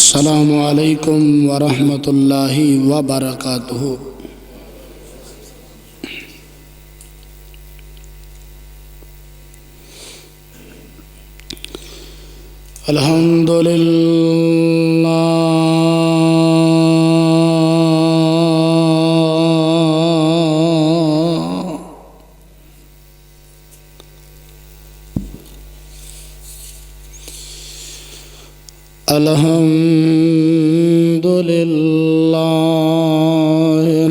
السلام علیکم ورحمۃ اللہ وبرکاتہ۔ الحمد للہ الحمد للہ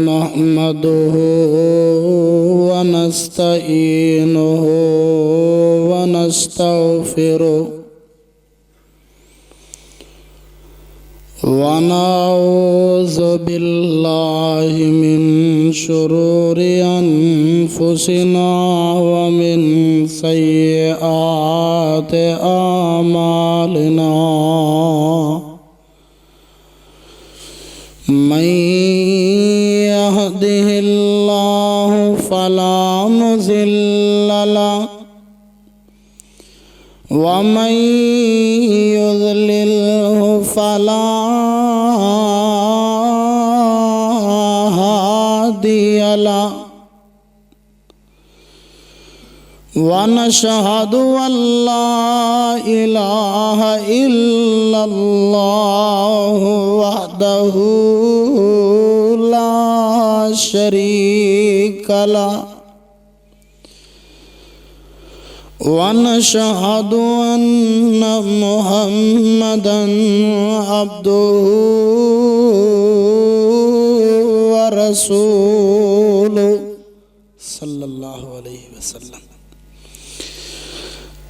نحمدہ ونستعینہ ونستغفرہ ونعوذ باللہ من شرور انفسنا ومن سیئات اعمالنا من يهده الله فلا مضل له ومن يضلله فلا هادي له ونشهد أن لا إله إلا الله وحده لا شريك له ونشهد أن محمدًا عبده ورسوله صلى الله عليه وسلم۔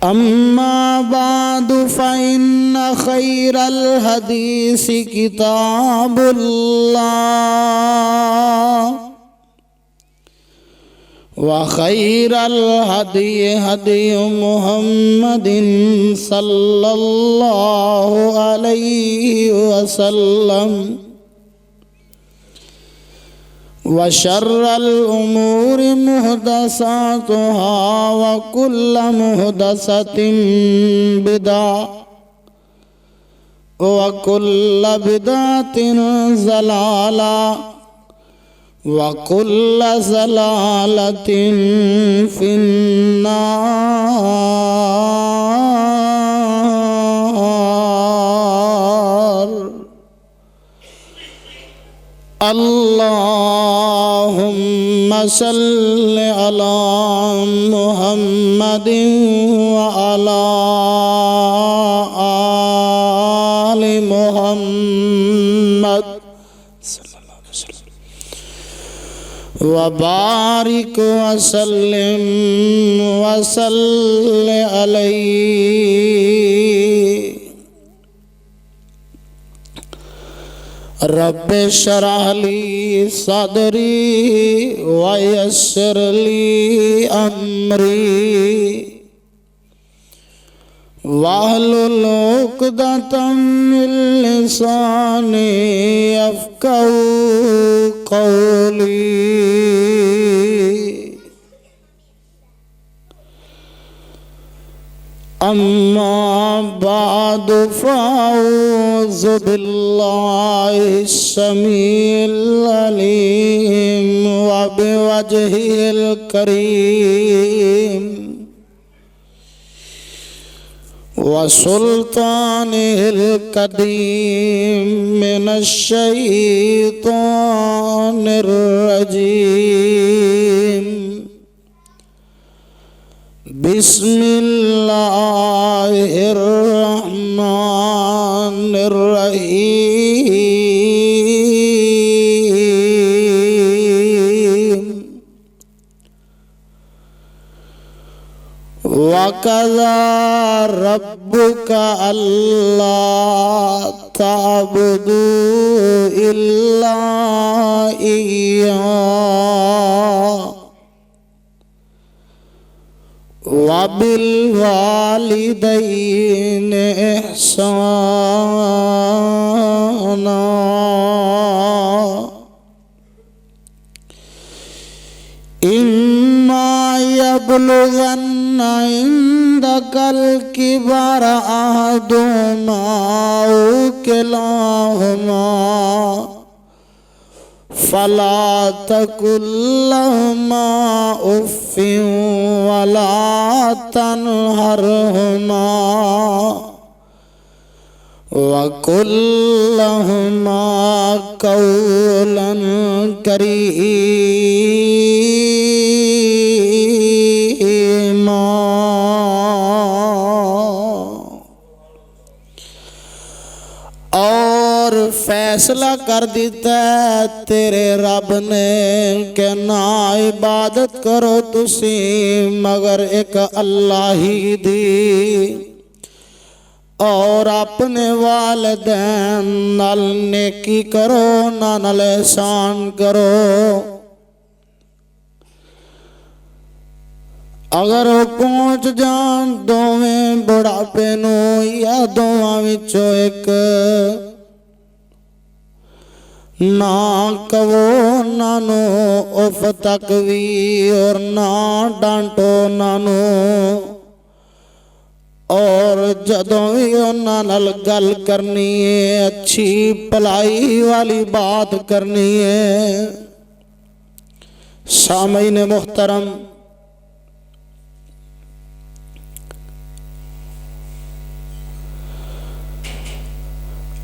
أما بعد فإن خير الحديث كتاب الله وخير الهدي هدي محمد صلى الله عليه وسلم وشر الأمور محدثاتها وكل محدثة بدعة وكل بدعة ضلالة وكل ضلالة في النار۔ اللهم صل على محمد وعلى آل محمد وبارك وسلم وصل عليه۔ رب اشرح لي صدري ويسر لي أمري واحلل عقدة من لساني يفقهوا قولي۔ أما بعد فأعوذ بالله السميع العليم وبوجهه الكريم وسلطانه القديم من الشيطان الرجيم۔ بسم الله الرحمن الرحيم۔ وقضى ربك ألا تعبدوا إلا إياه وبالوالدين إحسانا۔ إما يبلغن عندك الكبر أحدهما أو كلاهما فلا تقل لهما اف ولا تنهرهما وقل لهما قولا كريما۔ اور فیصلہ کر دیتا ہے تیرے رب نے کہ نہ عبادت کرو تسی مگر ایک اللہ ہی دی، اور اپنے والدین نال نیکی کرو نال احسان کرو۔ اگر وہ پہنچ جان دوویں بڑھاپے نو یا دوواں وچوں ایک، نہ کہو نانو اف تک وی اور نہ ڈانٹو نانو، اور جدوں بھی انہاں نال گل کرنی ہے اچھی بھلائی والی بات کرنی ہے۔ سامعین محترم،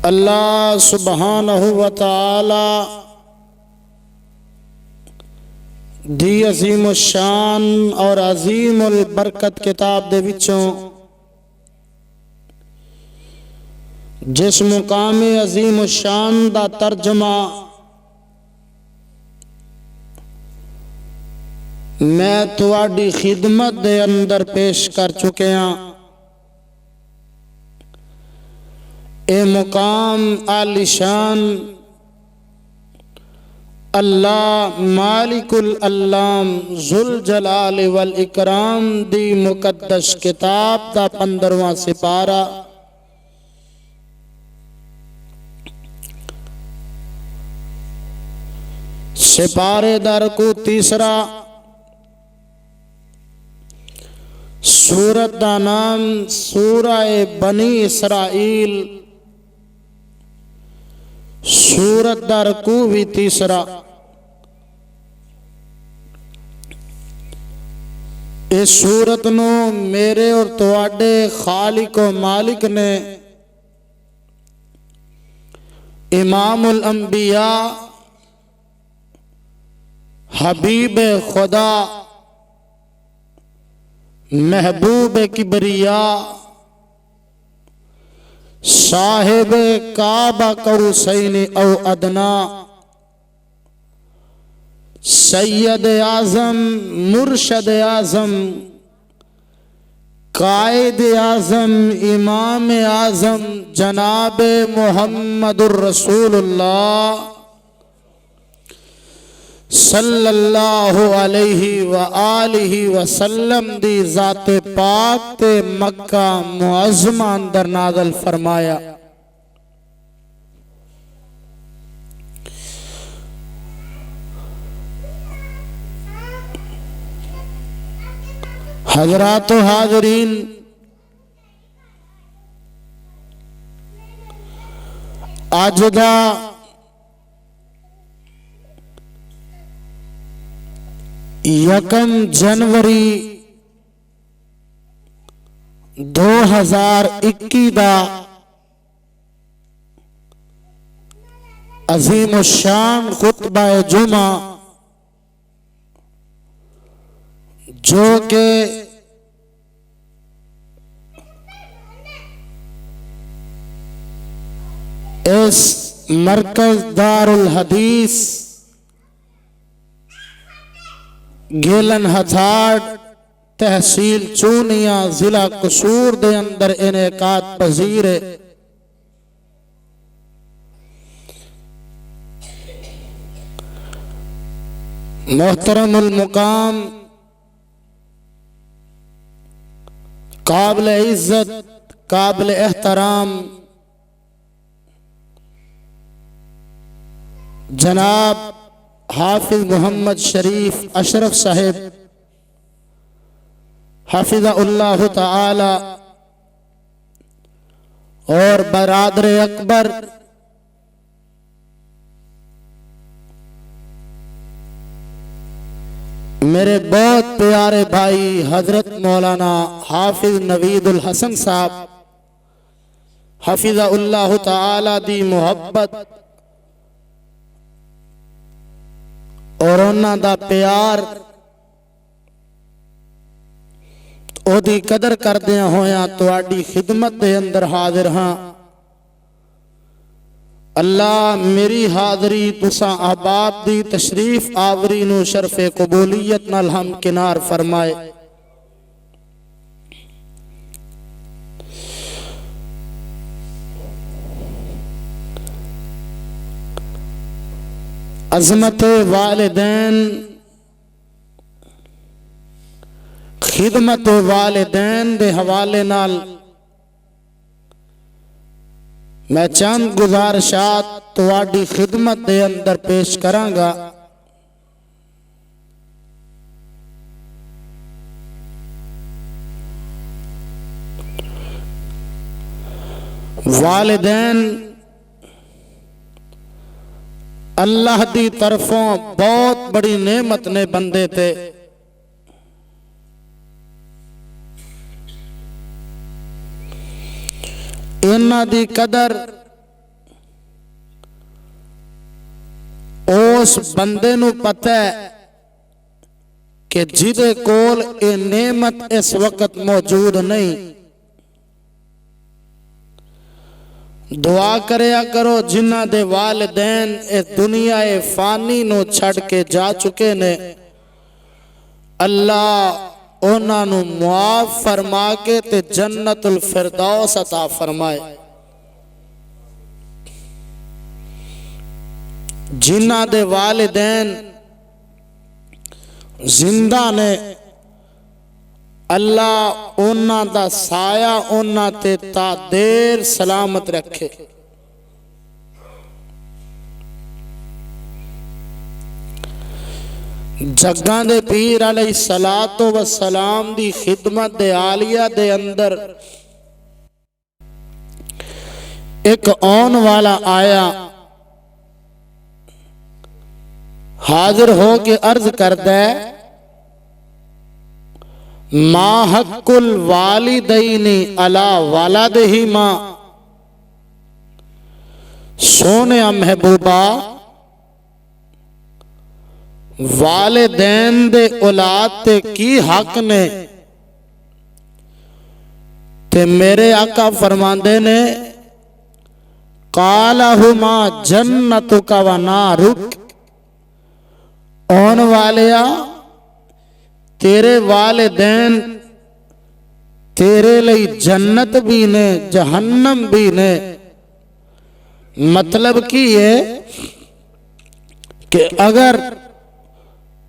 اللہ سبحانہ و تعالی دی عظیم الشان اور عظیم البرکت کتاب دے وچوں جس مقام عظیم الشان دا ترجمہ میں تواڈی خدمت دے اندر پیش کر چکے ہاں، اے مقام عالی شان اللہ مالک الالام ذوالجلال والاکرام دی مقدس کتاب دا 15واں سپارہ سپارے در کو تیسرا، سورت دا نام سورہ بنی اسرائیل، سورت دا رکوع بھی تیسرا۔ اس سورت نو میرے اور تواڈے خالق و مالک نے امام الانبیاء حبیب خدا محبوب کبریا صاحب کعبہ قوسین او ادنا سید اعظم مرشد اعظم قائد اعظم امام اعظم جناب محمد الرسول اللہ صلی اللہ علیہ وآلہ وسلم دی ذات پاک تے مکہ معظمہ اندر نازل فرمایا۔ حضرات و حاضرین، آج دا یکم جنوری 2021 دا عظیم الشان خطبہ جمعہ جو کہ اس مرکز دار الحدیث گیلن ہتھاڑ تحصیل چونیا ضلع قصور دے اندر انعقاد پذیر ہے۔ محترم المقام قابل عزت قابل احترام جناب حافظ محمد شریف اشرف صاحب حفظہ اللہ تعالی اور برادر اکبر میرے بہت پیارے بھائی حضرت مولانا حافظ نوید الحسن صاحب حفظہ اللہ تعالی دی محبت اور انہاں دا پیار او دی قدر کردیاں ہویاں تواڈی خدمت دے اندر حاضر ہاں۔ اللہ میری حاضری تساں احباب دی تشریف آوری نو شرف قبولیت نال ہم کنار فرمائے۔ عظمت والدین، خدمت والدین دے حوالے نال میں چند گزارشات تواڈی خدمت دے اندر پیش کراں گا۔ والدین اللہ دی طرفوں بہت بڑی نعمت نے بندے تھے۔ انہاں دی قدر اس بندے نو پتہ ہے کہ جدے کول اے نعمت اس وقت موجود نہیں۔ دعا کریا کرو جنہ دے والدین اس دنیا فانی نو چھڑ کے جا چکے نے، اللہ انہاں نو معاف فرما کے تے جنت الفردوس عطا فرمائے۔ جنہ دے والدین زندہ نے، اللہ انہاں دا سایہ انہاں تے تا دیر سلامت رکھے۔ جگاں دے پیر علیہ السلام دی خدمت دے عالیہ دے اندر ایک آن والا آیا، حاضر ہو کے عرض کردہ ما حق الوالدین علی ولدہما، سونے محبوبہ والدین دے اولاد تے کی حق نے؟ تے میرے آقا فرماندے نے قالہما جنتک و نارک، اون والیا تیرے والدین تیرے لئی جنت بھی نے جہنم بھی نے۔ مطلب کی ہے کہ اگر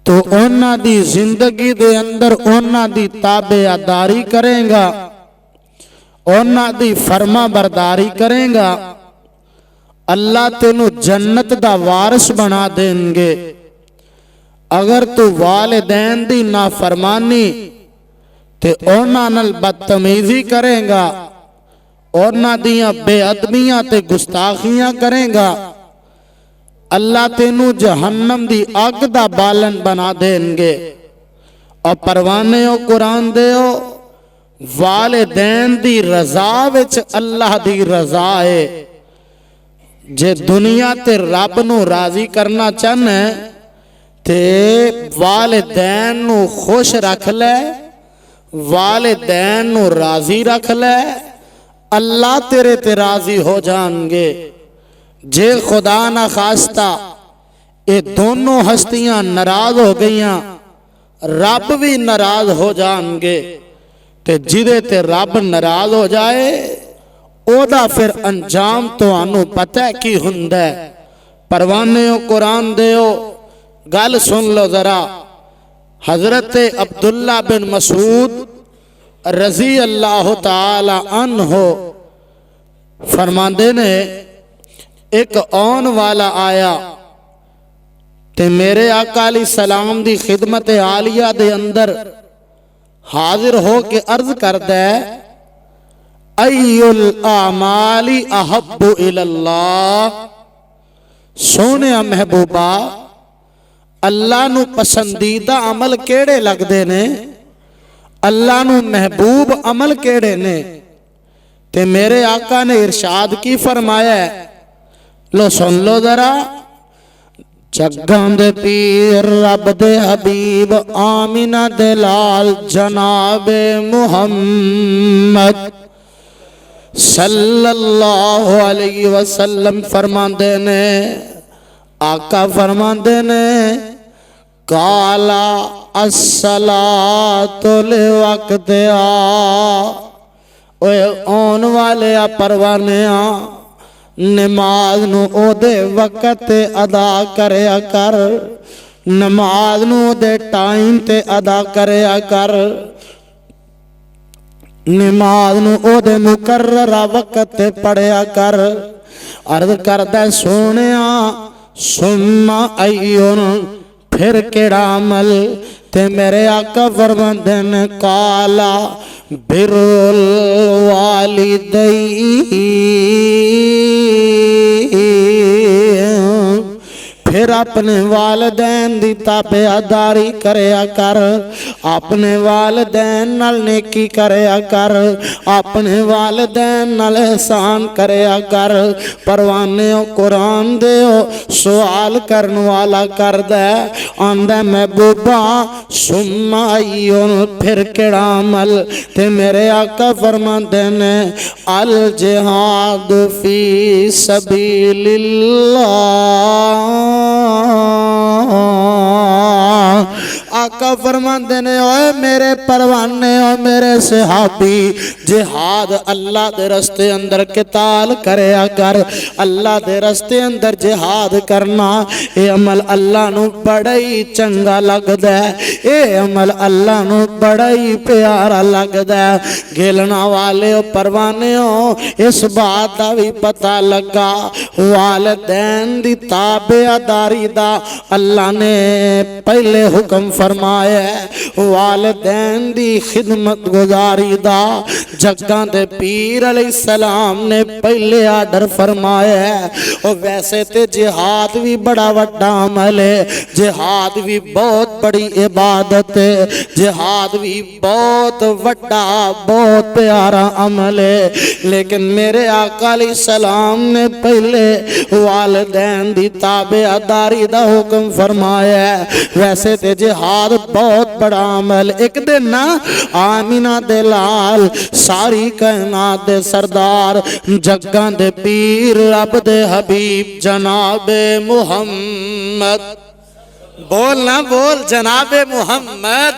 تو انہاں دی زندگی دے اندر انہاں دی تابعداری کریں گا، انہاں دی فرما برداری کریں گا، اللہ تینو جنت دا وارث بنا دیں گے۔ اگر تو والدین دی نافرمانی تے انہاں نال بدتمیزی کریں گا، انہاں دیاں بے ادبیاں تے گستاخیاں کریں گا، اللہ تینو جہنم دی آگ دا بالن بنا دیں گے۔ اور پروانے ہو قرآن دے ہو والدین دی رضا وچ اللہ دی رضا ہے۔ جے دنیا تے رب نو راضی کرنا چاہنا ہے تے والدین نو خوش رکھ لے، والدین نو راضی رکھ لے، اللہ تیرے تے راضی ہو جان گے۔ جے خدا نہ خواستہ یہ دونوں ہستیاں ناراض ہو گئیاں، رب بھی ناراض ہو جان گے۔ تے جدے تے رب ناراض ہو جائے او دا پھر انجام تو آنو پتہ کی ہندہ۔ پروانے ہو قرآن دے ہو گل سن لو ذرا۔ حضرت عبداللہ بن مسعود رضی اللہ تعالی عنہ فرماندے نے ایک آن والا آیا تے میرے آقا علیہ السلام دی خدمت عالیہ دے اندر حاضر ہو کے عرض کردہ ایُّ الاعمال احب الاللہ، سونے محبوبہ اللہ نو پسندیدہ عمل کیڑے لگ دے نے، اللہ نو محبوب عمل کیڑے نے؟ تے میرے آقا نے ارشاد کی فرمایا ہے، لو سن لو ذرا، جگاں دے پیر رب دے حبیب آمینہ دے لال جناب محمد صلی اللہ علیہ وسلم فرماندے نے، آقا فرماندے نے، کالا الصلاۃ لوقت اوے آن والے پروانے نماز نو او دے وقت ادا کریا کر، نماز نو او دے ٹائم تے ادا کریا کر، نماز نو او دے مقررہ وقت تے پڑھیا کر۔ عرض کردہ سونیا ثم ایون، پھر کیڑا عمل؟ تے میرے آقا فرماندے نے، کالا بر الوالدین، پھر اپنے والدین دی تابعداری کریا کر، اپنے والدین نال نیکی کریا کر، اپنے والدین نال احسان کریا کر۔ پروانیو قرآن دیو سوال کرن والا کردہ آندہ محبوبہ ثم ایون، پھر کیڑا عمل؟ تے میرے آقا فرماندے نے، الجہاد فی سبیل اللہ۔ آقا فرماندے نے، اوے میرے پروانے، اوے میرے صحابی، جہاد اللہ دے رستے اندر قتال کریا کر، اللہ دے رستے اندر جہاد کرنا، اے عمل اللہ نو بڑا ہی چنگا لگدا ہے، اے عمل اللہ نو بڑا ہی پیارا لگدا ہے۔ گھلنا والے پروانے ہو، اس بات دا بھی پتہ لگا، والدین دی تابعداری دا اللہ نے پہلے حکم فرمایا ہے، والدین دی خدمت گزاری دا جگاں دے پیر علیہ السلام نے پہلے آرڈر فرمایا ہے۔ اور ویسے تے جہاد بھی بڑا وڈا عمل ہے، جہاد بھی بہت بڑی عبادت ہے، جہاد بھی بہت وڈا بہت پیارا عمل ہے، لیکن میرے آقا علیہ السلام نے پہلے والدین دی تابعداری دا حکم فرمایا ہے۔ ویسے تے جہاد بہت بڑا عمل۔ ایک دن نا آمینہ دے لال ساری کائنات دے سردار جگاں دے پیر رب دے حبیب جناب محمد، بولنا بول، جناب محمد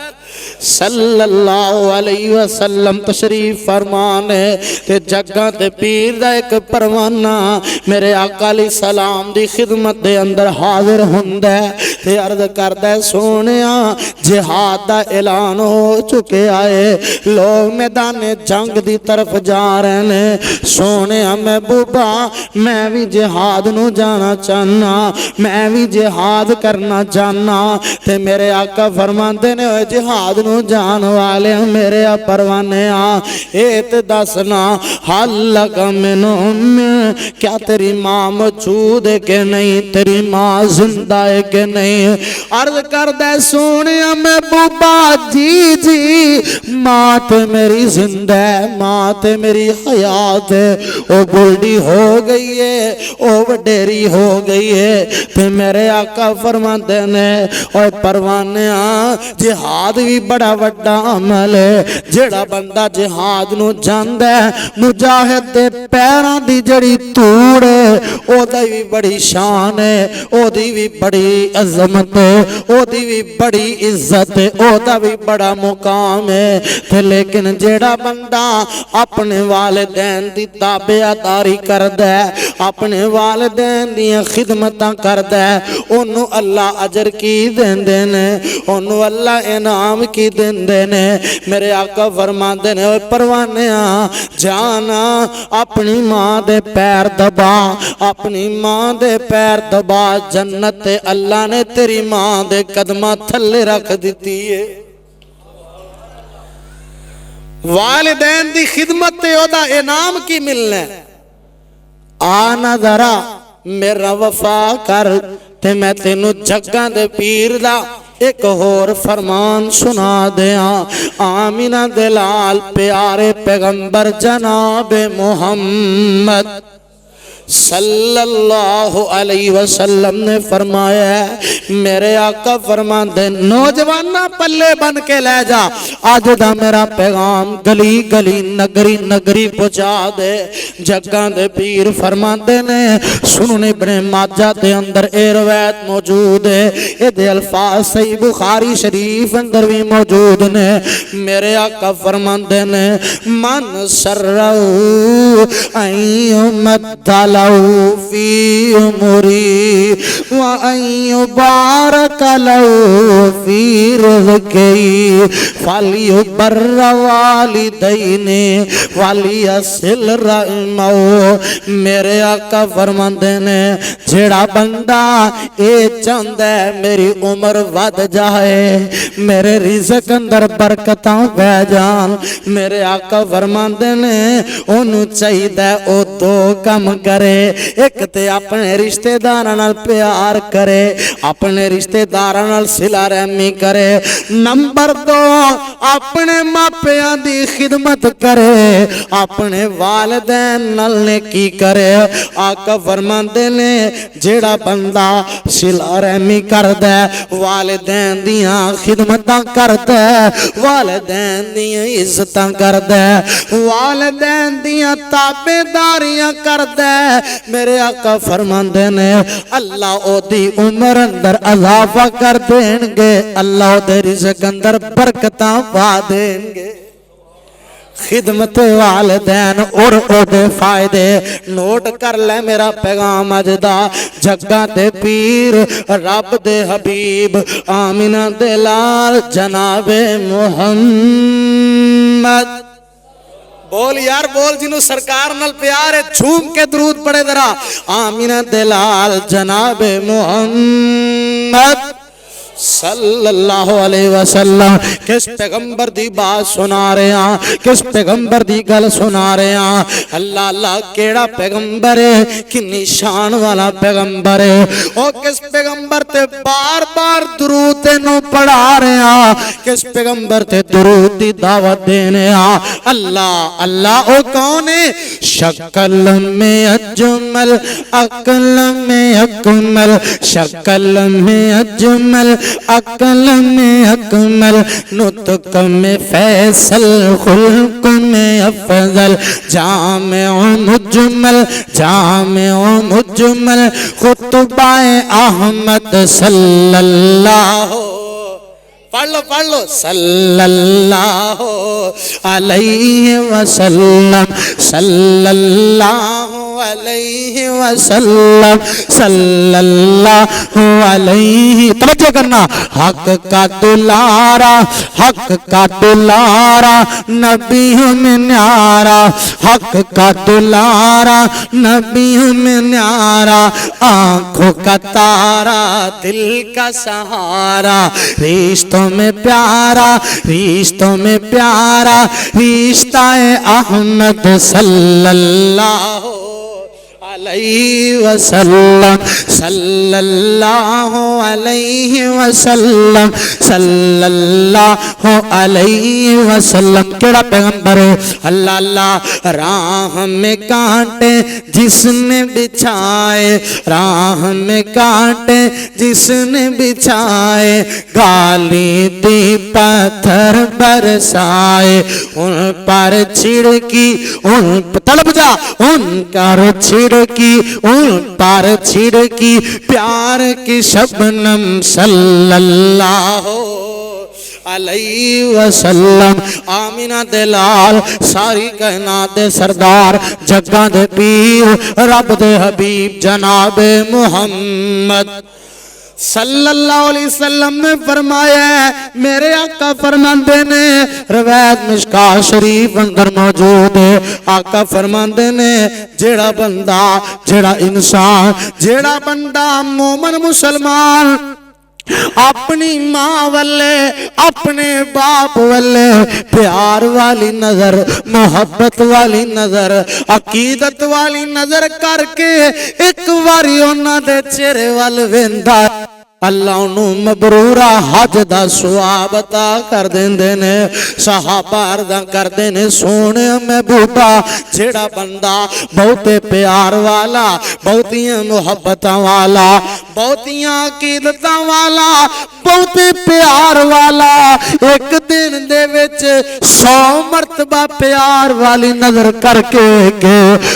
صلی اللہ علیہ وسلم تشریف فرمانے تے جگاں تے پیر دا ایک پروانہ میرے آقا علیہ السلام دی خدمت دے اندر حاضر ہوندے تے عرض کردے، سونیا جہاد دا اعلان ہو چکے آئے، لوگ میدان جنگ دی طرف جا رہے نے، سونیا محبوبہ میں بھی جہاد نو جانا چاہنا، میں بھی جہاد کرنا چاہنا۔ تے میرے آقا فرماندے نے، جہاد نو جان والے میرے پروانے ایت دسنا، حل لگا منہم، کیا تیری ماں موجود ہے کہ نہیں، تیری ماں زندہ ہے کہ نہیں؟ عرض کردے، سونیا محبوبہ جی جی ماں تے میری زندہ ہے، ماں تے میری حیات ہے، او بلڈی ہو گئی ہے، او وڈیری ہو گئی ہے۔ تے میرے آقا فرماندے نے، اوہ پروانے جہاد بھی بڑا وڈا عمل ہے، جڑا بندہ جہاد نو جاندہ ہے، مجاہد دے پیران دی جڑی توڑ ہے، او دی بھی بڑی شان ہے، او دی بھی بڑی عظمت ہے، او دی بھی بڑی عزت ہے، او دا بھی بڑا مقام ہے۔ تے لیکن جڑا بندہ اپنے والدین دی تابعداری کردہ ہے، اپنے والدین دی خدمتاں کردہ ہے، انہوں اللہ اجر کی دین دینے، انہوں اللہ انعام کی دین دینے۔ میرے آقا فرماندے نے، اوہ پروانے جانا اپنی ماں دے پیر دبا، اپنی ماں دے پیر دبا، جنت اللہ نے تیری ماں دے قدمہ تھلے رکھ دیتی ہے۔ والدین دی خدمت تے او دا انعام کی ملنے، آنا ذرا میرا وفا کر، تے میں تینوں جگاں دے پیر دا ایک اور فرمان سنا دیاں آمینہ دے لال پیارے پیغمبر جناب محمد صلی اللہ علیہ وسلم نے فرمایا ہے میرے آقا فرماندے نوجوانہ پلے بن کے لے جا آج دا میرا پیغام گلی گلی نگری نگری پہنچا دے جگاں دے پیر فرماندے نے سنن ابن ماجہ دے اندر اے روایت موجود ہے اے دے الفاظ صحیح بخاری شریف اندر بھی موجود نے میرے آقا فرماندے نے من سرہو ایمت لو فی عمری وَأَن يُبَارَكَ لَهُ فِي رِزْقِهِ فَلْيُبَرَّ وَالِدَيْنِ وَلْيَصِلْ رَحِمَهُ میرے آقا فرماندے نے جیڑا بندہ اے چاہندا ہے میری عمر ود جائے میرے رزق اندر برکتاں پہ جان میرے آقا فرماندے نے اونوں چاہیدا ہے او دو کم کرے ایک تے اپنے رشتہ داراں نال پیار کرے اپنے رشتہ داراں نال صلہ رحمی کرے نمبر 2 اپنے ماپیاں دی خدمت کرے اپنے والدین نال نیکی کرے آقا فرماندے نے جیڑا بندہ صلہ رحمی کردا ہے والدین دیاں خدمتاں کردا ہے والدین دیاں عزتاں کردا ہے والدین دیاں تابعداریاں کردا ہے میرے آقا فرماندے نے اللہ او دی عمر اندر اضافہ کر دیں گے اللہ او دے رزق اندر برکتاں پا دیں گے خدمت والدین اور او دے فائدے نوٹ کر لے میرا پیغام اجدا جگہ دے پیر رب دے حبیب آمینہ دے لال جناب محمد بول یار بول جنہوں سرکار نال پیار ہے جھوم کے درود پڑے ذرا آمینہ دلال جناب محمد صلی اللہ علیہ وسلم کس پیغمبر دی بات سنا رہے ہیں کس پیغمبر دی گل سنا رہے ہیں اللہ اللہ کیڑا پیغمبر ہے کنی شان والا پیغمبر ہے او کس پیغمبر تے بار بار درود تینوں پڑھا رہے ہیں کس پیغمبر تے درود دی دعوت دینے ہیں اللہ اللہ او کون ہے شکل میں اجمل عقل میں اکمل شکل میں اجمل عقل میں اکمل نطق میں فیصل خلق میں افضل جامع مجمل خطبہ احمد صلی اللہ پڑھ لو صلی اللہ علیہ وسلم صلی اللہ علیہ وسلم صلی اللہ علیہ توجہ کرنا حق کا دلارا نبی میں نیارا حق کا دلارا نبی میں نیارا آنکھوں کا تارا دل کا سہارا رشتوں میں پیارا رشتہ احمد صلی اللہ علیہ وسلم صلی اللہ علیہ وسلم صلی اللہ علیہ وسلم کیڑا پیغمبر ہے اللہ اللہ راہ میں کانٹے جس نے بچھائے راہ میں کانٹے جس نے بچھائے گالی دی پتھر برسائے ان پر چھڑکی ان طلب جا ان کر چھڑکی ان پر چھڑکی پیار کی شبنم صلی اللہ علیہ وسلم آمینہ دلال ساری کائنات دے سردار جگہ دے پیر رب دے حبیب جناب محمد صلی اللہ علیہ وسلم نے فرمایا ہے میرے آقا فرماندے نے روایت مشکاہ شریف اندر موجود ہے آقا فرماندے نے جیڑا بندہ جیڑا انسان جیڑا بندہ مومن مسلمان اپنی ماں والے اپنے باپ والے پیار والی نظر محبت والی نظر عقیدت والی نظر کر کے ایک واری انہاں دے چہرے وال ویندا اللہ انہوں مبرورہ حج دا ثواب عطا کر دیندے نے صحابہ عرضاں کر دینے سونے محبوبہ جیڑا بندہ بہتے پیار والا بہتیاں محبتاں والا بہتیاں عقیدتاں والا بہتے پیار والا ایک دن دے وچ 100 مرتبہ پیار والی نظر کر کے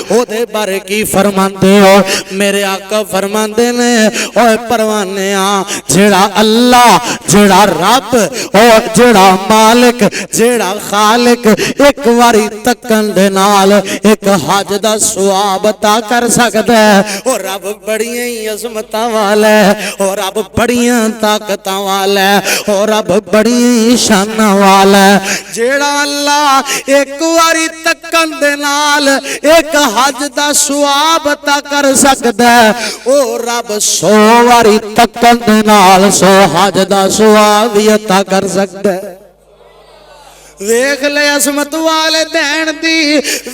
او دے بارے کی فرماندے ہو میرے آقا فرماندے نے اوے پروانیاں جیڑا اللہ جیڑا رب اور جیڑا مالک جیڑا خالق ایک واری تکن دے نال ایک حج دا ثواب عطا کر سکدا ہے اور رب بڑیاں عظمتاں والا ہے اور رب بڑیاں طاقتاں والا ہے اور رب بڑی شاناں والا ہے جیڑا اللہ ایک واری تکن دے نال ایک حج دا ثواب عطا کر سکدا ہے او رب 100 واری تکن دے نال 100 حج دا ثواب عطا کر سکدا ہے ویکھ لے عظمت والدین دی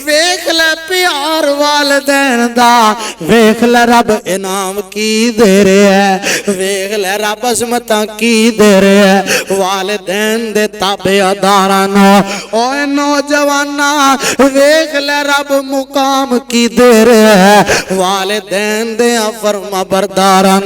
ویکھ لے پیار والدین دا ویکھ لے رب انعام کی دے رہے ہے ویکھ لے رب عظمتاں کی دے رہے ہے والدین دے تابعداراں اوے نوجواناں ویکھ لے رب مقام کی دے رہے ہے والدین دے فرما برداراں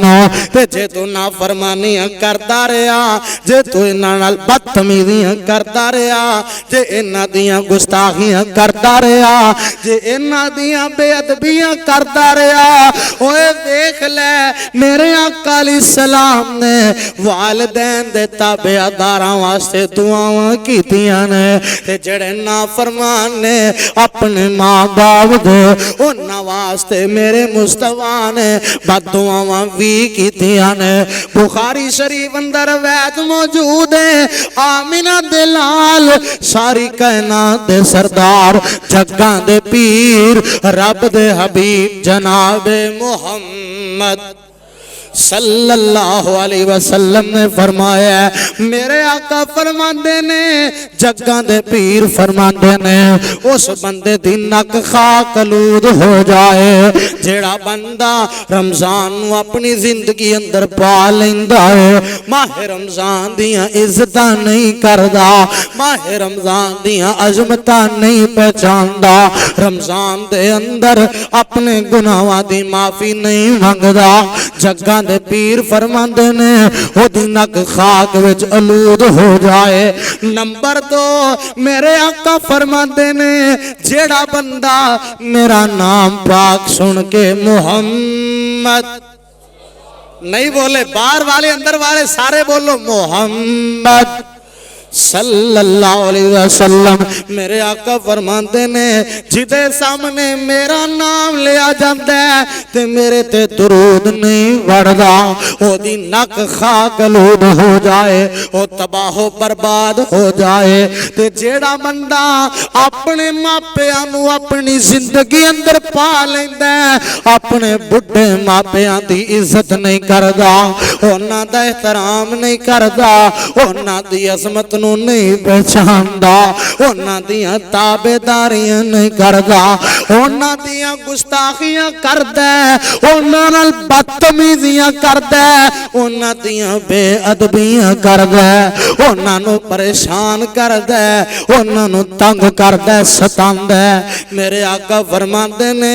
تے جے تو نافرمانیاں کردا رہیا جے تو انہاں نال بدتمیزیاں کردا رہیا جے انہاں دیاں گستاخیاں کردا رہیا جے انہاں دیاں بے ادبیاں کردا رہیا اوے دیکھ لے میرے آقا علیہ السلام نے والدین دے تابعداراں واسطے دعاواں کیتیاں نے تے جڑے نافرمان نے اپنے ماں باپ دے انہاں واسطے میرے مصطفیٰ نے بد دعاواں وی کیتیاں نے بخاری شریف اندر روایت موجود ہے آمینہ دلال ساری کائنات دے سردار جگاں دے پیر رب دے حبیب جناب محمد صلی اللہ علیہ وسلم نے فرمایا ہے میرے آقا فرماندے نے جگاں دے پیر فرماندے نے اس بندے دی نک خاک آلود ہو جائے جیڑا بندہ رمضان نو اپنی زندگی اندر پا لیندا ہے ماہ رمضان دیاں عزتاں نہیں کردا ماہ رمضان دیاں عظمتاں نہیں پہچاندا رمضان دے اندر اپنے گناہاں دی معافی نہیں منگدا جگاں دے پیر فرماندے نے او دی نک خاک وچ آلود ہو جائے نمبر 2 میرے آقا فرماندے نے جیڑا بندہ میرا نام پاک سن کے محمد نہیں بولے باہر والے اندر والے سارے بولو محمد صلی اللہ علیہ وسلم میرے آقا فرماندے نے جدے سامنے میرا نام لیا جاندہ ہے تے میرے تے درود نہیں وڑدا او دی نک خاک آلود ہو جائے او تباہ و برباد ہو جائے تے جیڑا بندہ اپنے ماپیاں نو اپنی زندگی اندر پا لیندا ہے اپنے بڈھے ماپیاں دی عزت نہیں کردا انہاں دا احترام نہیں کردا انہاں دی عظمت نو نہیں پہچاندا انہاں دیاں تابعداریاں نہیں کردا انہاں دیاں گستاخیاں کردا انہاں نال بدتمیزیاں کردا انہاں دیاں بے ادبیاں کردا انہاں نو پریشان کردا انہاں نو تنگ کردا ستاندا میرے آقا فرماندے نے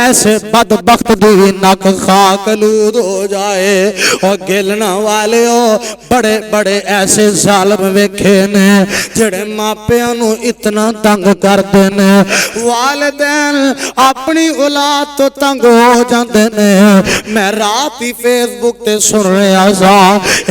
ایسے بدبخت دی نک خاک آلود ہو جائے اور گلنا والے ہو بڑے بڑے ایسے ظالم ویکھے نے جڑے ماپیاں نو اتنا تنگ کردے نے والدین اپنی اولاد تو تنگ ہو جاندے نے میں رات ہی فیس بک تے سن رہا سا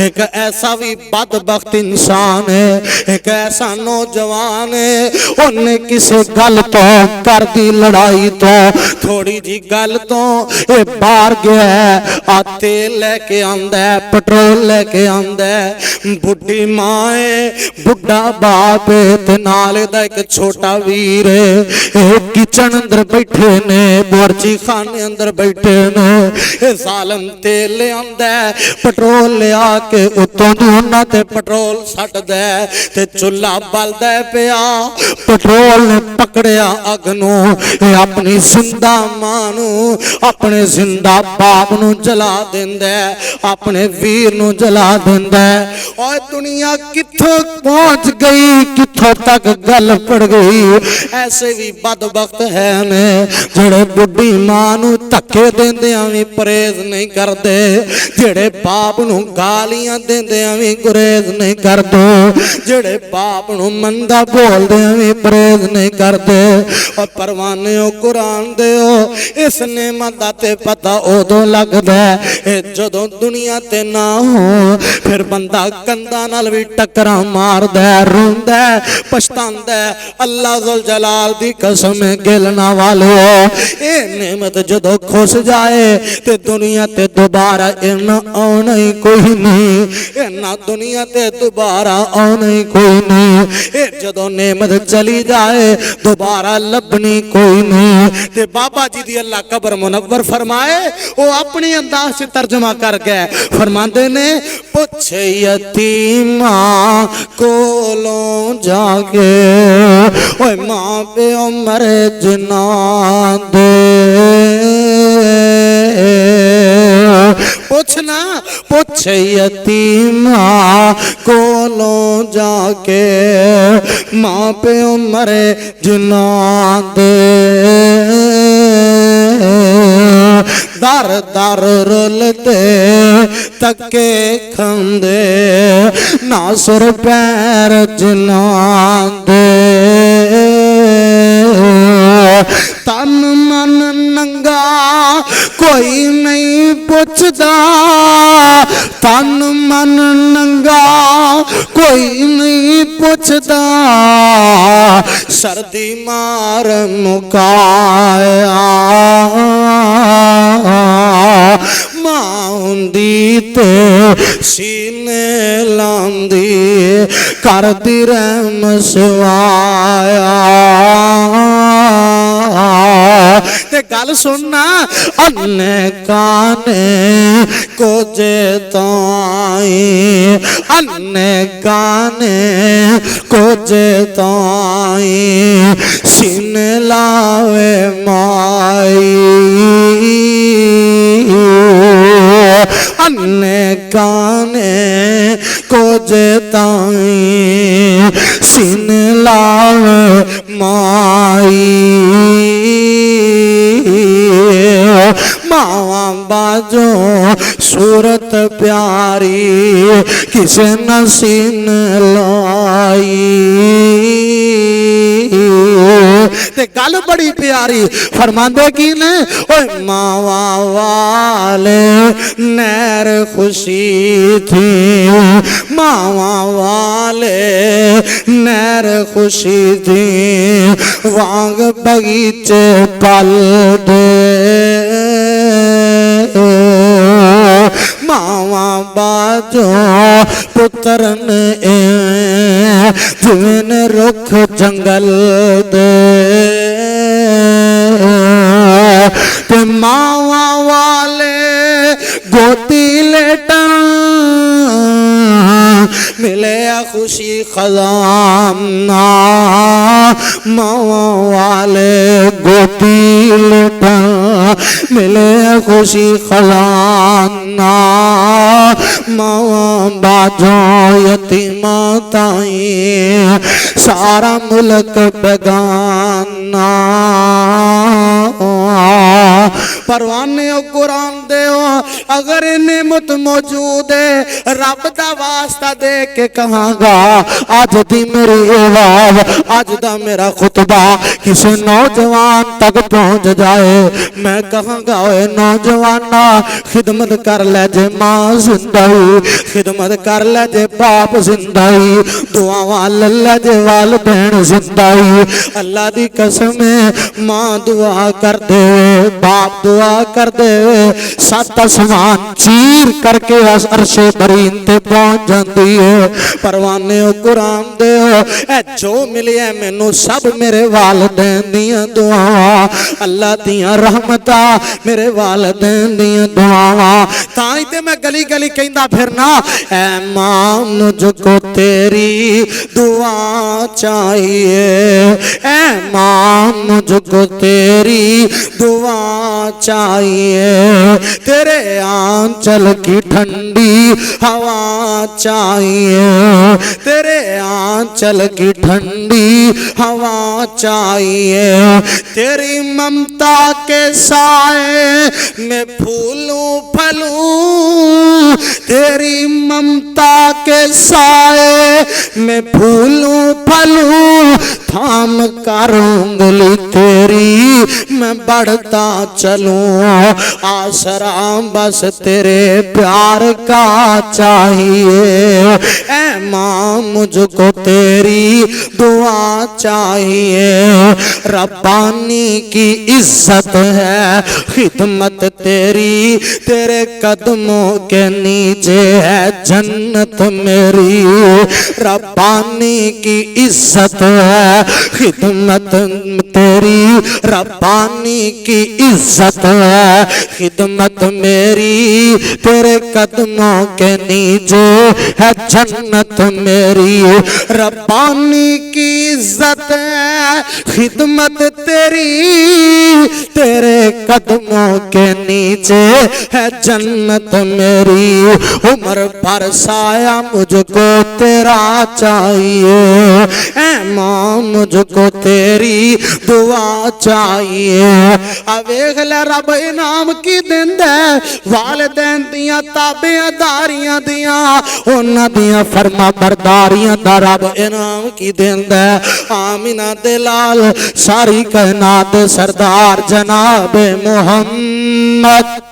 ایک ایسا بھی بدبخت انسان ہے ایک ایسا نوجوان ہے انہیں کسی گل تو کر دی لڑائی تو تھوڑی جی گل تو اے باہر گیا ہے تیل لے کے آندا ہے پٹرول لے کے آندا ہے بڈھی ماں ہے بڑھا باپ تے نال دا ایک چھوٹا ویر ایک کچن اندر بیٹھے نے بورچی خانے اندر بیٹھے نے ظالم تیل لے آندا پٹرول لے آ کے اتوں دی انہاں تے پٹرول سٹ دے تے چولہا بلدا پیا پٹرول نے پکڑیا اگ نو اپنی زندہ ماں نو اپنے زندہ باپ نو جلا دیندا اپنے ویر نو جلا دیندا اوے دنیا کتھوں پہنچ گئی کتھوں تک گل پڑ گئی ایسے بھی بدبخت ہے نے جڑے بڈھی ماں نو دھکے دیندیاں وی پرہیز نہیں کردے جڑے باپ نو گالیاں دیندیاں وی گریز نہیں کردے جڑے باپ نو مندا بولدیاں وی پرہیز نہیں کردے اور پروانیو قرآن دیو اس نعمت دا تے پتہ اودوں لگدا ہے جدوں دنیا تے نہ ہو پھر بندہ کندا نال وی ٹکراں ماردا روندا پچھتاندا اللہ ذوالجلال دی قسم گلنا والو اے نعمت جدوں کھس جائے تے دنیا تے دوبارہ اینا آنا ہی کوئی نہیں اینا دنیا تے دوبارہ آنا ہی کوئی نہیں اے جدوں نعمت چلی جائے دوبارہ لبنی کوئی نہیں تے بابا جی دی اللہ قبر منور فرمائے وہ اپنی انداز سے ترجمہ کر گئے فرماندے نے پوچھے یتیماں کولوں جا کے اوے ماں پہ عمر جنا دے پوچھنا پوچھے یتیماں کولوں جا کے ماں پہ عمر جنا دے در در رولتے تکے کھندے ناصر پیر جنا دے تن من ننگا کوئی نہیں پوچھدا تن من ننگا کوئی نہیں پوچھدا سردی مار مکایا ماں ہوندی تے سینے لاندی کردی رحم سوایا تے گل سننا انے کانے کو جے تائیں انے کانے کو جے تائیں سینے لاوے مائی انے کانے کو جے تائیں سینے لاوے مائی ماں باجوں صورت پیاری کسے نہ سین لائی تے گل بڑی پیاری فرماندے کی نے اوے ماں والے نیر خوشی تھی ماں والے نیر خوشی تھی وانگ بغیچے پل دے ماں باجوں پترن جن رکھ جنگل دے تے ماں والے گوتی لیٹن ملے خوشی خزانہ ماں والے گوتی لیٹن ملے خوشی خزانہ ماں باجوں یتیماں تائیں سارا ملک بیگانہ پروانے و قرآن دیو اگر نعمت موجود ہے رب دا واسطہ دے کے کہاں گا آج دی میری آواز آج دا میرا خطبہ کسی نوجوان تک پہنچ جائے میں کہاں گا اے نوجوانا خدمت کر لے جے ماں زندہی خدمت کر لے جے باپ زندہی دعا والے لے جے والدین زندہی اللہ دی قسم ماں دعا کر دے باپ دعا کر دے 7 آسمان چیر کر کے عرش برین تے پہنچ جاندی ہے پروانے او قرآن دے اے جو ملی ہے مینوں سب میرے والدین دیاں دعا اللہ دیاں رحمتاں میرے والدین دیاں دعا تائیں تے میں گلی گلی کہندا پھرنا اے ماں مجھ کو تیری دعا چاہیے اے ماں مجھ کو تیری دعا چاہیے تیرے آنچل کی ٹھنڈی ہوا چاہیے تیرے آنچل کی ٹھنڈی ہوا چاہیے تیری ممتا کے سائے میں پھولوں پھلوں تیری ممتا کے سائے میں پھولوں پھلوں تھام کر انگلی تیری میں بڑھتا چلوں آسرا بس تیرے پیار کا چاہیے اے ماں مجھ کو تیری دعا چاہیے ربانی کی عزت ہے خدمت تیری تیرے قدموں کے نیچے ہے جنت میری ربانی کی عزت ہے خدمت تیری ربانی کی عزت ہے خدمت میری تیرے قدموں کے نیچے ہے جنت میری ربانی کی عزت ہے خدمت تیری تیرے قدموں کے نیچے ہے جنت میری عمر بھر سایہ مجھ کو تیرا چاہیے اے ماں مجھ کو تیری دعا چاہیے اویغ لے رب انعام کی دن دے والدین دیاں تابعہ داریاں دیاں انہاں دیاں فرما برداریاں دا رب انعام کی دن دے آمینہ دلال ساری کائنات سردار جناب محمد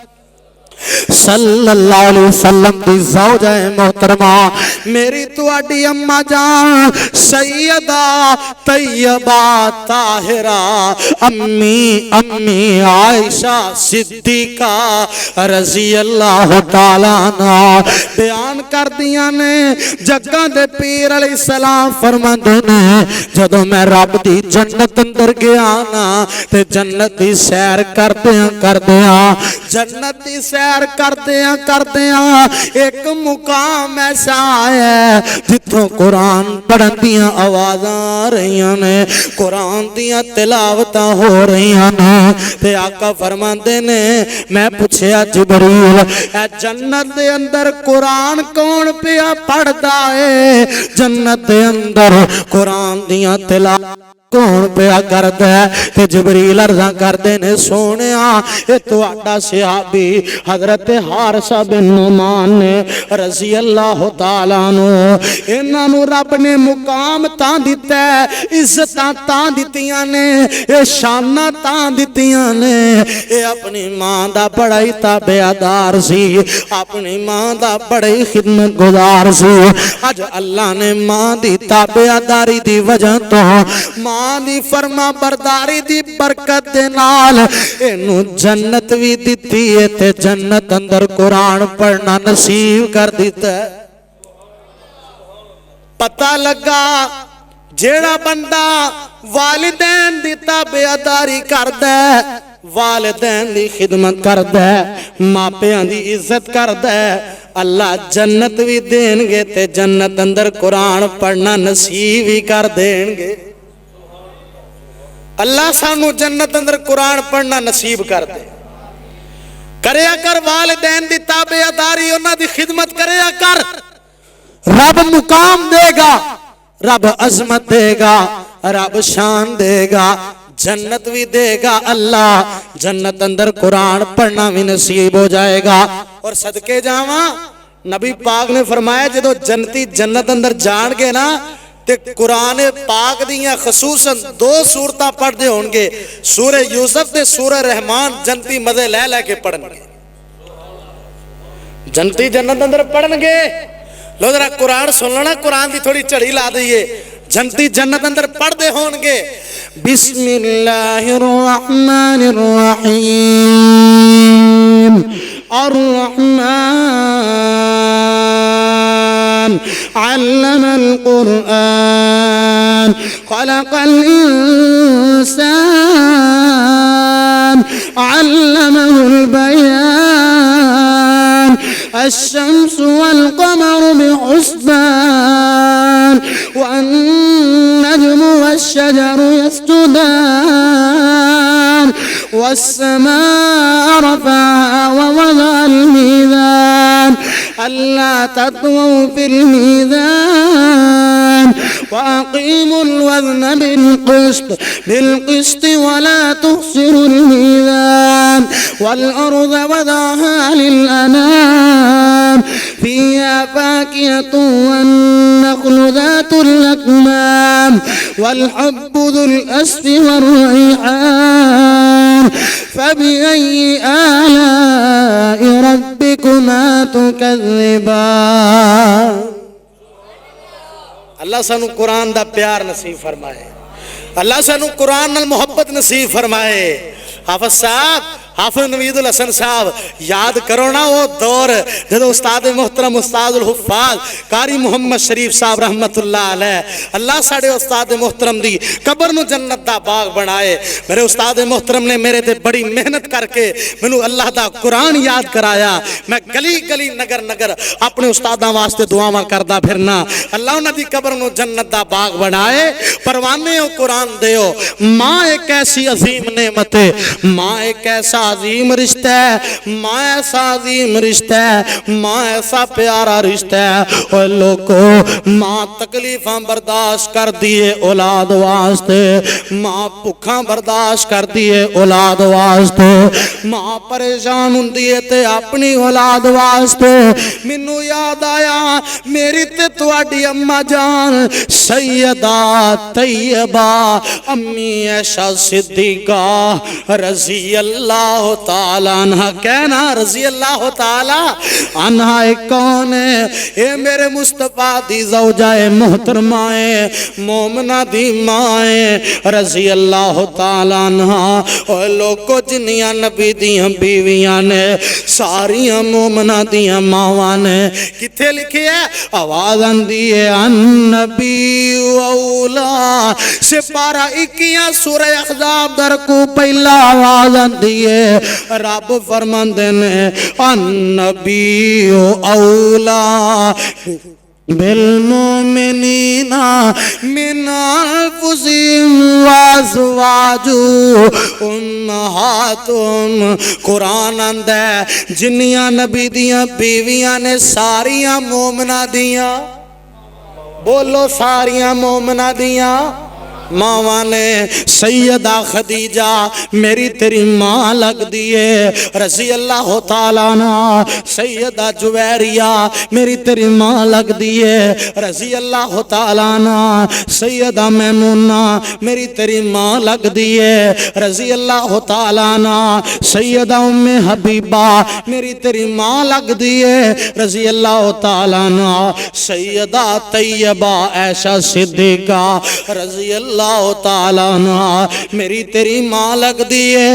صلی اللہ علیہ وسلم دی زوجہ محترمہ میری تواڈی اماں جان سیدہ طیبہ طاہرہ امی عائشہ صدیقہ رضی اللہ تعالیٰ عنہ بیان کر دیاں نے جگہ دے پیر علیہ السلام فرماندے نے جدوں میں رب دی جنت اندر گیا نا تے جنت دی سیر کردیاں جنت دی سیر کردیاں ایک مقام ایسا ہے جتھوں قرآن پڑھن دیاں آوازاں آ رہیاں نے قرآن دیاں تلاوتاں ہو رہیاں نے تے آقا فرماندے نے میں پوچھیا جبریل اے جنت دے اندر قرآن کون پیا پڑھدا ہے جنت دے اندر قرآن دیاں تلاوتاں کون پیا کردا ہے تے جبریل عرضاں کردے نے سونیا اے تہاڈا صحابی حضرت حارثہ بن نعمان نے رضی اللہ تعالیٰ عنہ انہاں نو رب نے مقام تاں دتا ہے عزتاں تاں دتیاں نے اے شاناں تاں دتیاں نے اے اپنی ماں دا بڑا ہی تابعدار سی اپنی ماں دا بڑا ہی خدمت گزار سی اج اللہ نے ماں دی تابعداری دی وجہ تو ماں دی فرما برداری دی برکت دے نال اینو جنت بھی دتی ہے تے جنت اندر قرآن پڑھنا نصیب کر دیتا ہے پتہ لگا جیڑا بندہ والدین دی تابعداری کردا ہے والدین دی خدمت کردا ہے ماپیاں دی عزت کردا ہے اللہ جنت بھی دین گے تے جنت اندر قرآن پڑھنا نصیب ہی کر دین گے اللہ سانو جنت اندر قرآن پڑھنا نصیب کر دے کریا کر والدین دی تابعداری انہاں دی خدمت کریا کر رب مقام دے گا رب عظمت دے گا رب شان دے گا جنت بھی دے گا اللہ جنت اندر قرآن پڑھنا بھی نصیب ہو جائے گا اور صدقے جاواں نبی پاک نے فرمایا جدو جنتی جنت اندر جان گے نا تے قرآن پاک دیاں خصوصاً 2 سورتاں پڑھ دے ہونگے سورہ یوسف تے سورہ رحمان جنتی مزے لے کے پڑھن گے جنتی جنت اندر پڑھن گے لو ذرا قرآن سن لینا قرآن دی تھوڑی چڑھی لا دئیے جنتی جنت اندر پڑھ دے ہون گے بسم اللہ الرحمن الرحیم الرحمن علم القرآن خلق الإنسان علمه البيان الشمس والقمر بحسبان والنجم والشجر يسجدان والسماء رفعها ووضع الميزان ألا تطغوا في الميزان وأقيموا الوزن بالقسط ولا تخسروا الميزان والأرض وضعها للأنام فيها فاكهة والنخل ذات الأكمام والحب ذو الأسف والريحان فبأي آلاء ربكما تكذبان اللہ سانو قرآن دا پیار نصیب فرمائے اللہ سانو قرآن نال محبت نصیب فرمائے حافظ صاحب حافظ نوید الحسن صاحب یاد کرو نا وہ دور جدو استاد محترم استاد الحفاظ قاری محمد شریف صاحب رحمت اللہ علیہ اللہ ساڑے استاد محترم دی قبر نو جنت دا باغ بنائے میرے استاد محترم نے میرے تے بڑی محنت کر کے میں اللہ دا قرآن یاد کرایا میں گلی گلی نگر نگر اپنے استاداں واسطے دعاواں کردہ پھرنا اللہ انہاں دی قبر نو جنت دا باغ بنائے پروانے ہو قرآن دیو ماں ایک ایسی عظیم نعمت ہے ماں ایک ایسا عظیم رشتہ ہے ماں ایسا عظیم رشتہ ہے ماں ایسا پیارا رشتہ ہے اور لوگوں ماں تکلیفاں برداشت کر دیے اولاد واسطے ماں بھکھاں برداشت کر دیے اولاد واسطے ماں پریشان ہوندی تے اپنی اولاد واسطے مینوں یاد آیا میری تے تواڈی اما جان سیدہ طیبہ امی عائشہ صدیقہ رضی اللہ تعالیٰ عنہ کہنا رضی اللہ تعالیٰ عنہ کون ہے اے میرے مصطفیٰ دی زوجہ محترمہ مومنہ دی ماں رضی اللہ تعالیٰ عنہ اور لوگوں جنیاں نبی دیاں بیویاں نے ساریاں مومنہ دیاں ماواں نے کتھے لکھی ہے آواز اندی ہے النبی اولا سپارہ 21 سورہ احزاب در کو پہلا آواز اندی ہے رب فرماندے نے النبی اولا بالمؤمنین من انفسہم وازواجہ امہاتہم قرآن اندے جنیاں نبی دیاں بیویاں نے ساریاں مومنہ دیاں بولو ساریاں مومنہ دیاں ماں نے سیدہ خدیجہ میری تیری ماں لگ دیئے رضی اللہ تعالیٰ عنہ سیدہ جویریہ میری تیری ماں لگ دیئے رضی اللہ تعالیٰ عنہ سیدہ میمونہ میری تیری ماں لگ دیئے رضی اللہ تعالیٰ عنہ سیدہ ام حبیبہ میری تیری ماں لگ دیئے رضی اللہ تعالیٰ عنہ سیدہ طیبہ عائشہ صدیقہ رضی اللہ تعالیٰ عنہ میری تیری ماں لگ دیئے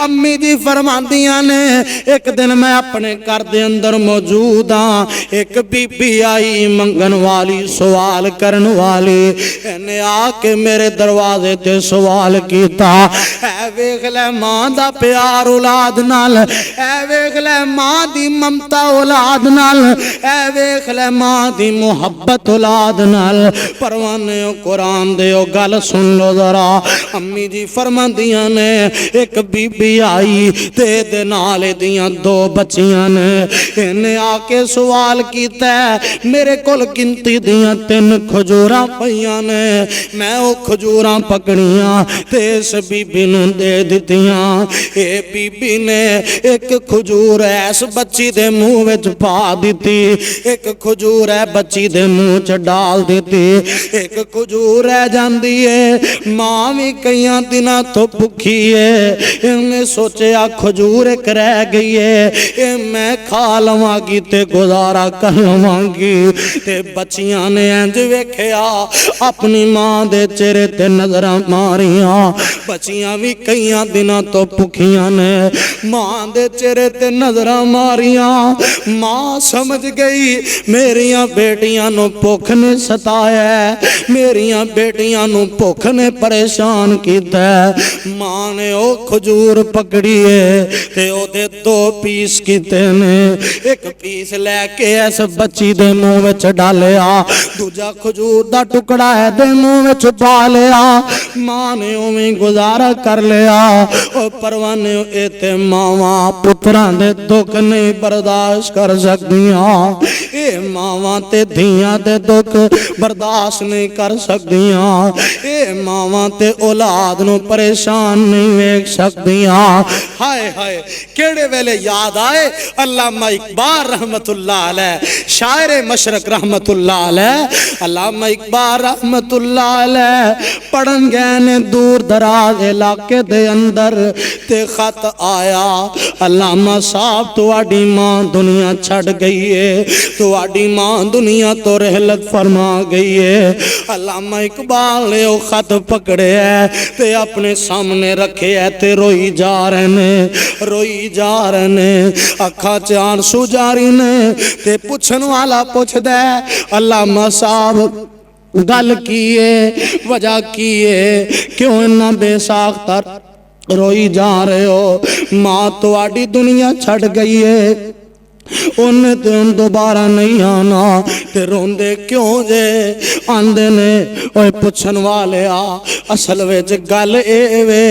امی دی فرماندیاں نے ایک دن میں اپنے گھر دے اندر موجود ہاں ایک بی بی آئی منگن والی سوال کرن والی انہیں آکے میرے دروازے تے سوال کیتا اے ویکھ لے ماں دا پیار اولاد نال اے ویکھ لے ماں دی ممتا اولاد نال اے ویکھ لے ماں دی محبت اولاد نال پروانے قرآن دیو گل سن لو ذرا امی جی فرماندیاں نے ایک بی بی آئی تے دے نالے دیاں 2 بچیاں نے انہیں آکے سوال کیتا ہے میرے کول گنتی دیاں 3 کھجوراں پئیاں نے میں او کھجوراں پکڑیاں تے اس بی بی نوں دے دتیاں اے بی بی نے ایک کھجور ایس بچی دے منہ وچ پا دتی ایک کھجور ہے بچی دے منہ چ ڈال دتی ایک کھجور رہ جاندی ہے ہے ماں بھی کئی دنوں تو بھوکی ہے انہیں سوچیا کھجور ایک رہ گئی ہے میں کھا لواں گی تے گزارا کر لواں گی تے بچیاں نے انج ویکھیا اپنی ماں دے چہرے تے نظراں ماریاں بچیاں بھی کئی دنوں تو بھوکیاں نے ماں دے چہرے تے نظراں ماریاں ماں سمجھ گئی میریاں بیٹیاں نو بھوک نے ستایا ہے میریاں بیٹیاں نو بھوک نے پریشان کیتا ہے ماں نے او کھجور پکڑی ہے تے او دے 2 پیس کیتے نے ایک پیس لے کے اس بچی دے منہ وچ ڈالیا دوجا کھجور دا ٹکڑا ہے دے منہ وچ پا لیا ماں نے اوویں گزارا کر لیا او پروانے اے تے ماواں پتراں دے دکھ نہیں برداشت کر سکدیاں اے ماواں تے دھیاں دے دکھ برداشت نہیں کر سکدیاں اے ماواں تے اولاد نو پریشان نہیں ویکھ سکدیاں ہائے ہائے کیڑے ویلے یاد آئے علامہ اقبال رحمت اللہ علیہ شاعر مشرق رحمت اللہ علیہ علامہ اقبال رحمت اللہ علیہ پڑھن گئے نے دور دراز علاقے دے اندر تے خط آیا علامہ صاحب تواڈی ماں دنیا چھڑ گئی ہے تواڈی ماں دنیا تو رحلت فرما گئی ہے علامہ اقبال نے وہ خط پکڑے ہے تے اپنے سامنے رکھے ہے تے روئی جا رہے نے اکھاں چ آنسو جاری نے تے پوچھن والا پوچھ دے علامہ صاحب گل کیے وجہ کیے کیوں اتنا بے ساختہ روئی جا رہے ہو ماں تواڈی دنیا چھڑ گئی ہے انہیں تے ان دوبارہ نہیں آنا تے روندے کیوں جے آندے نے اوے پوچھن والے اصل وچ گل اے وے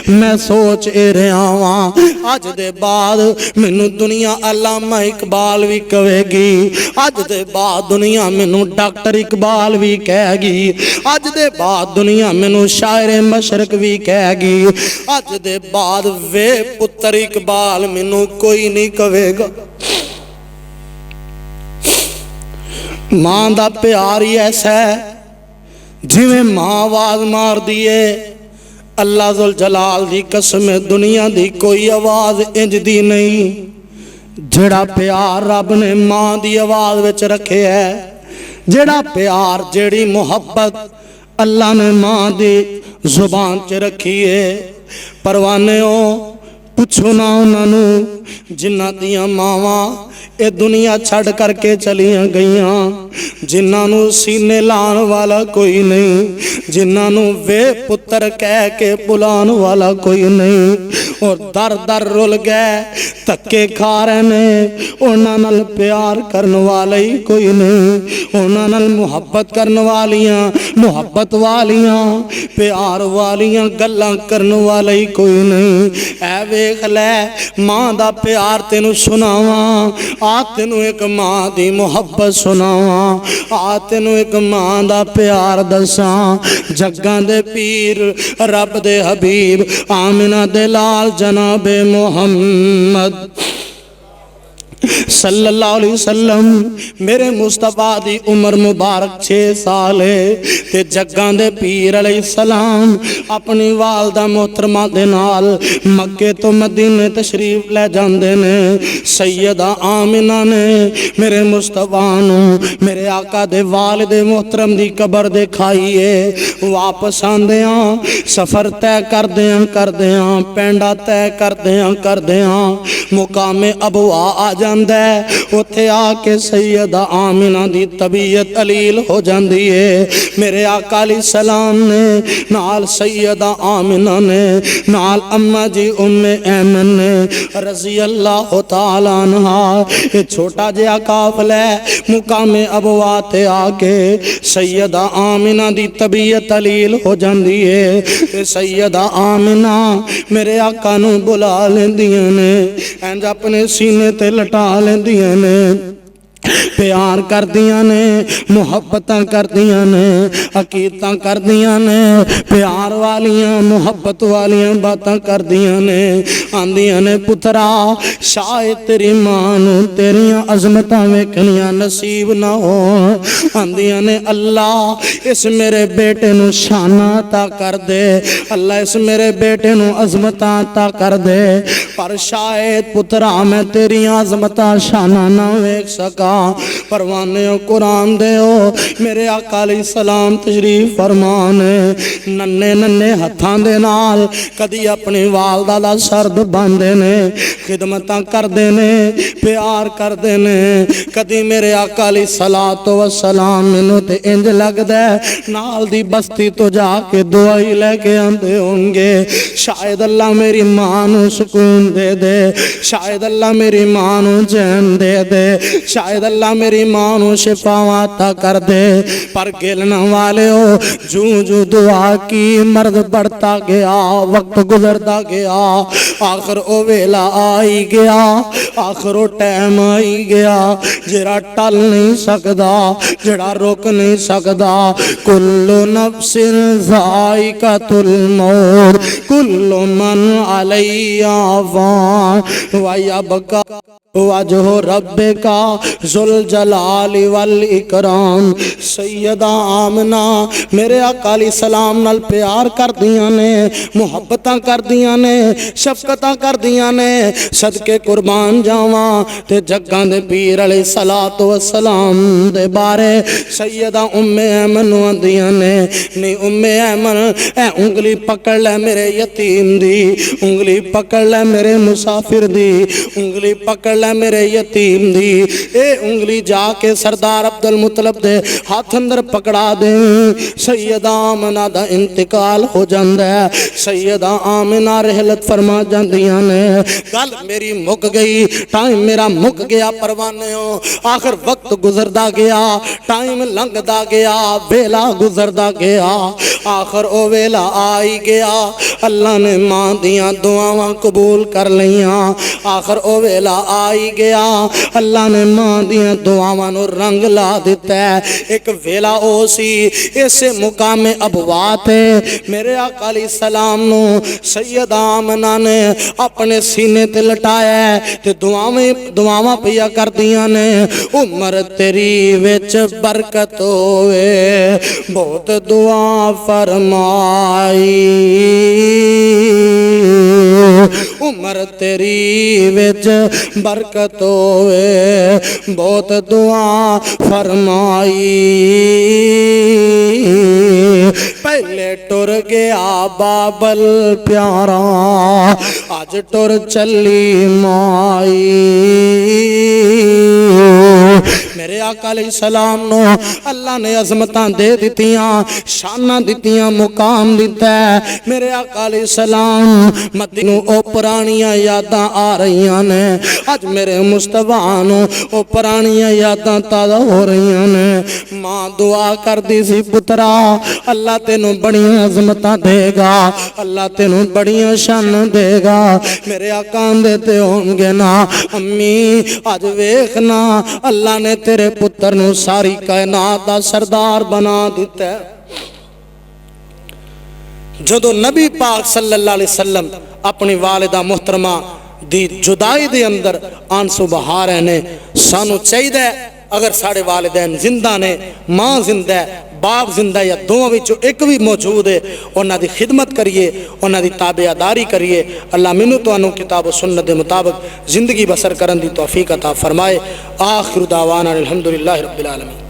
میں سوچ اے رہا واں اج دے بعد مینوں دنیا علامہ اقبال بھی کہے گی اج دے بعد دنیا مینوں ڈاکٹر اقبال بھی کہے گی اج دے بعد دنیا مینوں شاعر مشرق بھی کہے گی اج دے بعد وے پتر اقبال مینوں کوئی نہیں کہے گا ماں دا پیار ہی ایسا ہے جویں ماں آواز مار دیے اللہ ذوالجلال دی قسم دنیا دی کوئی آواز انج دی نہیں جڑا پیار رب نے ماں دی آواز وچ رکھے ہے جڑا پیار جڑی محبت اللہ نے ماں دی زبان چ رکھی ہے پروانے ہو پوچھو نہ انہوں جنہ دیاں ماواں اے دنیا چھڑ کر کے چلیاں گئیاں جنہاں نو سینے لان والا کوئی نہیں جنہاں نو وے پتر کہہ کے بلان والا کوئی نہیں اور در در رول گئے تکے کھا رہے نے انہاں نال پیار کرن والا ہی کوئی نہیں انہاں نال محبت کرن والیاں محبت والیاں پیار والیاں گلاں کرن والا ہی کوئی نہیں اے ویکھ لے ماں دا پیار تینوں سناواں آ تینوں ایک ماں دی محبت سناواں آ تینوں ایک ماں دا پیار دساں جگاں دے پیر رب دے حبیب آمنہ دے لال جناب محمد صلی اللہ علیہ وسلم میرے مصطفیٰ دی عمر مبارک 6 سال ہے تے جگاں دے پیر علیہ السلام اپنی والدہ محترمہ دے نال مکے تو مدینے تشریف لے جاندے نے سیدہ آمنہ نے میرے مصطفیٰ نو میرے آقا دے والد محترم دی قبر دکھائیے واپس آندیاں سفر طے کردیاں پینڈا طے کردیاں مقام ابوا آ جاندے اتھے آ کے سیدہ آمنہ دی طبیعت علیل ہو جاندی ہے میرے آقا علیہ السلام نے نال سیدہ آمنہ نے نال اماں جی ام ایمن نے رضی اللہ تعالیٰ عنہ یہ چھوٹا جہا قافلہ مقام ابوا تے آ کے سیدہ آمنہ دی طبیعت علیل ہو جاندی ہے سیدہ آمنہ میرے آقا نو بلا لیندیاں نے انج اپنے سینے تے لٹا لیندیاں نے پیار کر دیاں نے محبتاں کردیاں نے، عقیدتاں کردیاں نے، پیار والیاں محبت والیاں باتاں کردیاں نے، آندیاں نے پترا شاید تیری ماں نو تیریاں عظمتاں ویکھنیاں نصیب نہ ہو، آندیاں نے اللہ اس میرے بیٹے نو شانہ عطا کر دے، اللہ اس میرے بیٹے نو عظمتاں عطا کر دے، پر شاید پترا میں تیری عظمتاں شانہ نہ ویکھ سکا۔ پروانے قرآن دے ہو میرے آقا علیہ السلام تشریف فرمانے، ننے ننے ہتھاں دے نال کدی اپنی والدہ دا سرد باندھے نے، خدمتاں کر دے نے، پیار کر دے نے، کدی میرے آقا علیہ السلام مینوں تے انج لگدا ہے نال دی بستی تو جا کے دعائی لے کے آندے ہوں گے، شاید اللہ میری ماں نو سکون دے دے، شاید اللہ میری ماں نو چین دے دے، شاید اللہ میری ماں نو شفا عطا کر دے، پر گلنا والے ہو جو دعا کی مرد بڑھتا گیا، وقت گزرتا گیا، آخر او ویلا آئی گیا، آخر او ٹائم آئی گیا جڑا ٹل نہیں سکدا، جڑا روک نہیں سکدا، کل نفس ذائقۃ الموت کل من علیہا فان ویبقی وجہ ربک ذو الجلال والاکرام۔ سیدہ آمنہ میرے آقا علیہ السلام نال پیار کر دیاں نے، محبتاں کر دیاں نے، شفقتاں کر دیاں نے، صدقے قربان جاواں تے جگاں دے پیر علیہ السلام دے بارے سیدہ ام ایمن آندیاں نے، نہیں ام ایمن اے انگلی پکڑ لے میرے یتیم دی، انگلی پکڑ لے میرے مسافر دی، انگلی پکڑ لے میرے یتیم دی، اے انگلی جا کے سردار عبدالمطلب دے ہاتھ اندر پکڑا دے۔ سیدہ آمنہ دا انتقال ہو جاندہ ہے، سیدہ آمنہ رحلت فرما جاندیاں نے، گل میری مک گئی، ٹائم میرا مک گیا، پروانے ہو آخر وقت گزردا گیا، ٹائم لنگدا گیا، ویلا گزردا گیا، آخر او ویلا آئی گیا، اللہ نے ماں دیاں دعاواں قبول کر لیاں، آخر او ویلا آئی گیا، اللہ نے ماں دیاں دعاواں نو رنگ لا دیتا ہے، ایک ویلا او سی اسے مقام ابوات ہے، میرے آقا علیہ السلام نو سیدہ آمنہ نے اپنے سینے تے لٹایا ہے تے دعاواں پیا کر دیاں نے، عمر تیری وچ برکت ہوئے بہت دعا فرمائی، عمر تیری وچ برکت ہوئے بہت دعا فرمائی، پہلے ٹر گیا بابل پیارا آج ٹر چلی مائی، میرے آقا علیہ السلام نو اللہ نے عظمتاں دے دیتیاں، شانہ دیتیاں، مقام دیتا ہے، میرے آقا علیہ السلام مدینہ او پرانیاں یاداں آ رہیاں نے، آج میرے مصطفیٰ نو او پرانیاں یاداں تازہ ہو رہیاں نے، ماں دعا کر دی سی پترا اللہ تینوں بڑی عظمتاں دے گا، اللہ تینوں بڑی شان دے گا، میرے آقا دیتے ہوں گے نا امی آج ویکھنا اللہ نے تیرے پتر نو ساری کائنات دا سردار بنا دیتا ہے۔ جدو نبی پاک صلی اللہ علیہ وسلم اپنی والدہ محترمہ دی جدائی دے اندر آنسو بہا رہے نے، سانو چاہیے اگر ساڑے والدین زندہ نے، ماں زندہ ہے، باپ زندہ ہے یا دونوں وچوں ایک بھی موجود ہے، انہاں دی خدمت کریے، انہاں دی تابعداری کریے، اللہ منو تو انو کتاب و سنت دے مطابق زندگی بسر کرن دی توفیق عطا فرمائے۔ آخر دعوانا الحمدللہ رب العالمین۔